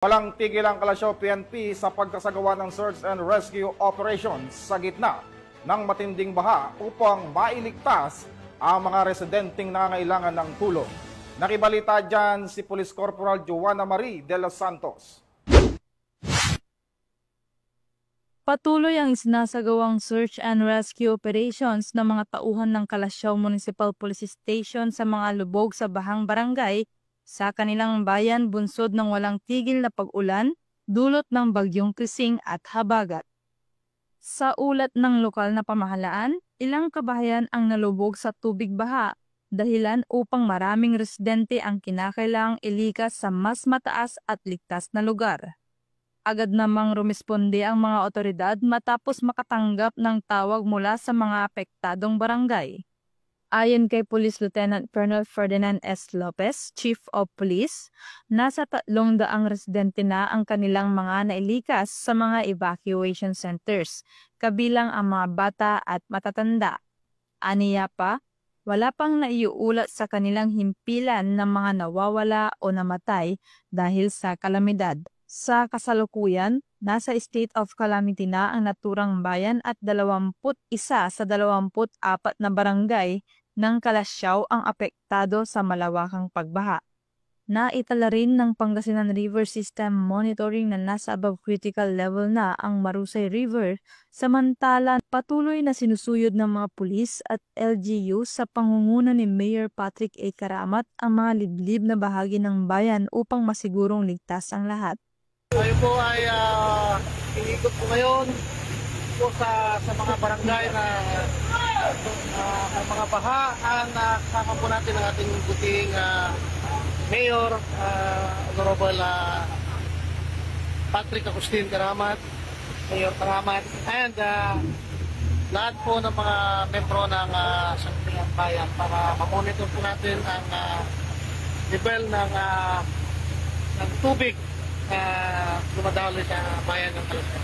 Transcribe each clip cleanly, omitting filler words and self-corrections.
Walang tigil ang Kalasyaw PNP sa pagkasagawa ng search and rescue operations sa gitna ng matinding baha upang mailigtas ang mga residenteng nangangailangan ng tulong. Nakibalita dyan si Police Corporal Joanna Marie de los Santos. Patuloy ang isinasagawang search and rescue operations ng mga tauhan ng Kalasyaw Municipal Police Station sa mga lubog sa bahang barangay sa kanilang bayan bunsod ng walang tigil na pag-ulan dulot ng bagyong Krising at Habagat. Sa ulat ng lokal na pamahalaan, ilang kabahayan ang nalubog sa tubig baha, dahilan upang maraming residente ang kinakailangang ilikas sa mas mataas at ligtas na lugar. Agad namang rumisponde ang mga otoridad matapos makatanggap ng tawag mula sa mga apektadong barangay. Ayon kay Police Lieutenant Colonel Ferdinand S. Lopez, Chief of Police, nasa 300 residente na ang kanilang mga nailikas sa mga evacuation centers, kabilang ang mga bata at matatanda. Aniya pa, wala pang naiuulat sa kanilang himpilan ng mga nawawala o namatay dahil sa kalamidad. Sa kasalukuyan, nasa state of calamity na ang naturang bayan at 21 sa 24 na barangay ng Kalasyaw ang apektado sa malawakang pagbaha. Naitala rin ng Pangasinan River System Monitoring na nasa above critical level na ang Marusay River, samantala patuloy na sinusuyod ng mga pulis at LGU sa pangunguna ni Mayor Patrick A. Karamat ang mga liblib na bahagi ng bayan upang masigurong ligtas ang lahat. Tayo po ay iikot po ngayon po sa mga barangay na mga baha. Kasama po natin ang ating buting Mayor, Honorable Patrick Agustin Karamat, Mayor Karamat, and lahat po ng mga membro ng Sangguniang Bayan para mamonitor po natin ang level ng tubig dumadaloy sa bayan ng Kalasyaw.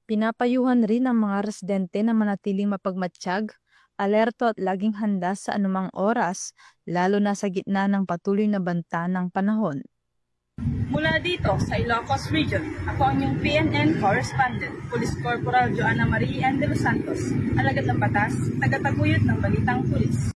Pinapayuhan rin ang mga residente na manatiling mapagmatsyag, alerto at laging handa sa anumang oras, lalo na sa gitna ng patuloy na banta ng panahon. Mula dito sa Ilocos Region, ako ang inyong PNN correspondent, Police Corporal Joanna Marie de los Santos, alagad ng batas, tagataguyod ng Balitang Pulis.